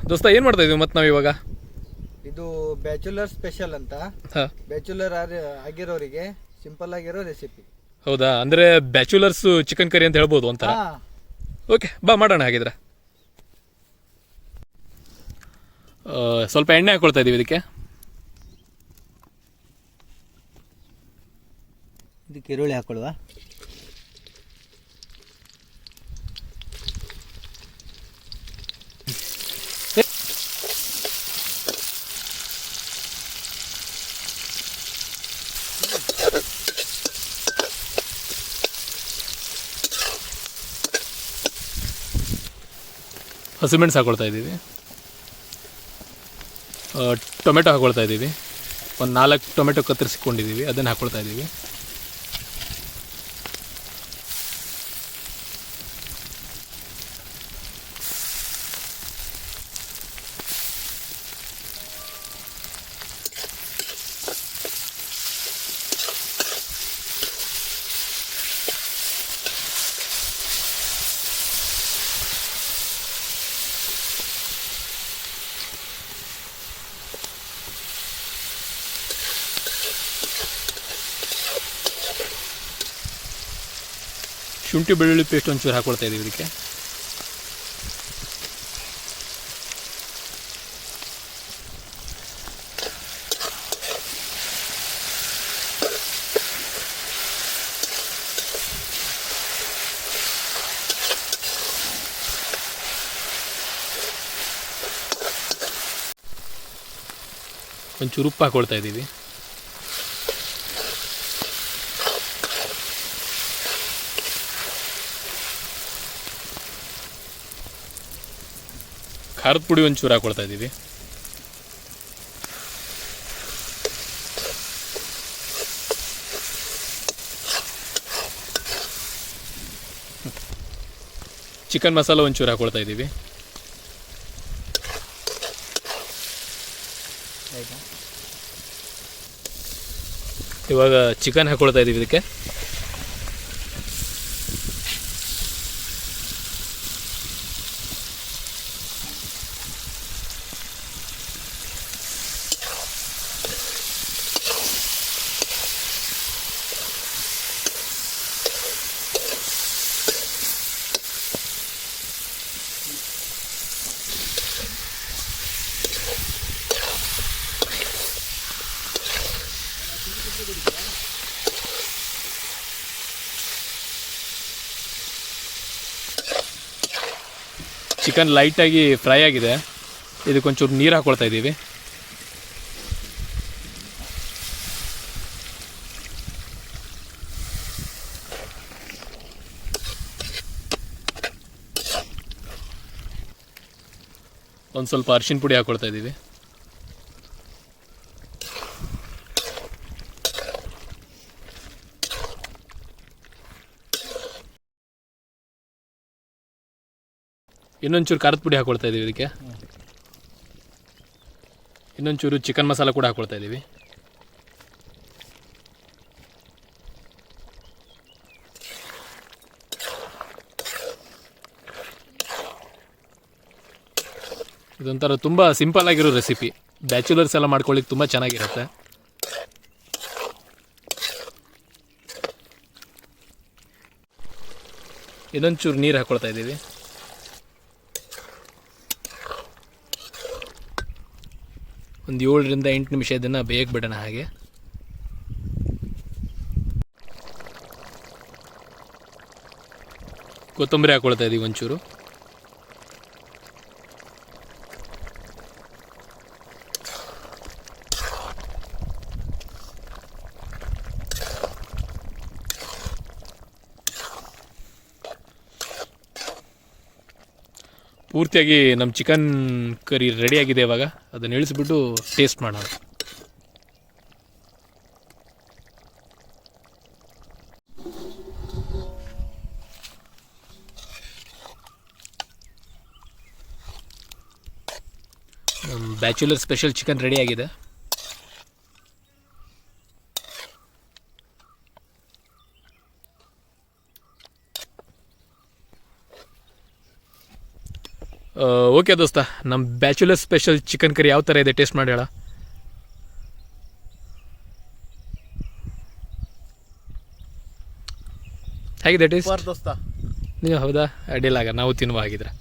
ದೋಸ್ತ ಏನು ಮಾಡ್ತಾ ಇದೀವಿ ಮತ್ತು ನಾವು ಇವಾಗ? ಇದು ಬ್ಯಾಚುಲರ್ ಸ್ಪೆಷಲ್ ಅಂತ. ಹಾಂ, ಬ್ಯಾಚುಲರ್ ಆಗಿರೋರಿಗೆ ಸಿಂಪಲ್ ಆಗಿರೋ ರೆಸಿಪಿ. ಹೌದಾ? ಅಂದರೆ ಬ್ಯಾಚುಲರ್ಸ್ ಚಿಕನ್ ಕರಿ ಅಂತ ಹೇಳ್ಬೋದು ಒಂಥರ. ಓಕೆ, ಬಾ ಮಾಡೋಣ ಹಾಗಿದ್ರೆ. ಸ್ವಲ್ಪ ಎಣ್ಣೆ ಹಾಕ್ಕೊಳ್ತಾ ಇದ್ದೀವಿ ಇದಕ್ಕೆ. ಇದಕ್ಕೆ ಈರುಳ್ಳಿ ಹಾಕೊಳ್ಳುವ. ಹಸಿಮೆಣಸು ಹಾಕ್ಕೊಳ್ತಾ ಇದ್ದೀವಿ. ಟೊಮೆಟೊ ಹಾಕ್ಕೊಳ್ತಾ ಇದ್ದೀವಿ. ಒಂದು 4 ಟೊಮೆಟೊ ಕತ್ತರಿಸಿಕೊಂಡಿದ್ದೀವಿ, ಅದನ್ನು ಹಾಕ್ಕೊಳ್ತಾ ಇದ್ದೀವಿ. ಶುಂಠಿ ಬೆಳ್ಳುಳ್ಳಿ ಪೇಸ್ಟ್ ಒಂಚೂರು ಹಾಕ್ಕೊಳ್ತಾ ಇದ್ದೀವಿ ಇದಕ್ಕೆ. ಒಂಚೂರು ಉಪ್ಪು ಹಾಕ್ಕೊಳ್ತಾ ಇದ್ದೀವಿ. ಖಾರದ ಪುಡಿ ಒಂಚೂರು ಹಾಕ್ಕೊಳ್ತಾ ಇದ್ದೀವಿ. ಚಿಕನ್ ಮಸಾಲ ಒಂಚೂರು ಹಾಕ್ಕೊಳ್ತಾ ಇದ್ದೀವಿ. ಇವಾಗ ಚಿಕನ್ ಹಾಕ್ಕೊಳ್ತಾ ಇದ್ದೀವಿ ಇದಕ್ಕೆ. ಚಿಕನ್ ಲೈಟಾಗಿ ಫ್ರೈ ಆಗಿದೆ, ಇದಕ್ಕೊಂಚೂರು ನೀರು ಹಾಕ್ಕೊಳ್ತಾ ಇದ್ದೀವಿ. ಒಂದು ಸ್ವಲ್ಪ ಅರಿಶಿನ ಪುಡಿ ಹಾಕ್ಕೊಳ್ತಾ ಇದ್ದೀವಿ. ಇನ್ನೊಂಚೂರು ಖಾರದ ಪುಡಿ ಹಾಕ್ಕೊಳ್ತಾ ಇದ್ದೀವಿ ಇದಕ್ಕೆ. ಇನ್ನೊಂಚೂರು ಚಿಕನ್ ಮಸಾಲ ಕೂಡ ಹಾಕ್ಕೊಳ್ತಾ ಇದ್ದೀವಿ. ಇದೊಂಥರ ತುಂಬ ಸಿಂಪಲ್ ಆಗಿರೋ ರೆಸಿಪಿ, ಬ್ಯಾಚುಲರ್ಸ್ ಎಲ್ಲ ಮಾಡ್ಕೊಳ್ಳಿಕ್ಕೆ ತುಂಬ ಚೆನ್ನಾಗಿರುತ್ತೆ. ಇನ್ನೊಂಚೂರು ನೀರು ಹಾಕ್ಕೊಳ್ತಾ ಇದ್ದೀವಿ. ಒಂದು 7ರಿಂದ 8 ನಿಮಿಷ ಇದನ್ನು ಬೇಯಕ್ಕೆ ಬಿಡೋಣ. ಹಾಗೆ ಕೊತ್ತಂಬರಿ ಹಾಕ್ಕೊಳ್ತಾ ಇದ್ದೀವಿ ಒಂಚೂರು. ಪೂರ್ತಿಯಾಗಿ ನಮ್ಮ ಚಿಕನ್ ಕರಿ ರೆಡಿಯಾಗಿದೆ. ಇವಾಗ ಅದನ್ನು ಇಳಿಸ್ಬಿಟ್ಟು ಟೇಸ್ಟ್ ಮಾಡೋಣ. ಬ್ಯಾಚುಲರ್ ಸ್ಪೆಷಲ್ ಚಿಕನ್ ರೆಡಿಯಾಗಿದೆ. ಓಕೆ ದೋಸ್ತ, ನಮ್ಮ ಬ್ಯಾಚುಲರ್ ಸ್ಪೆಷಲ್ ಚಿಕನ್ ಕರಿ ಯಾವ ಥರ ಇದೆ ಟೇಸ್ಟ್ ಮಾಡಿ ಹೇಳ. ಹೇಗಿದೆ ಟೇಸ್ಟ್? ದೋಸ್ತ ನೀವು ಹೌದಾ? ಅಡ್ಡಿಲ್ಲ, ಆಗ ನಾವು ತಿನ್ನುವ ಹಾಗಿದ್ರೆ.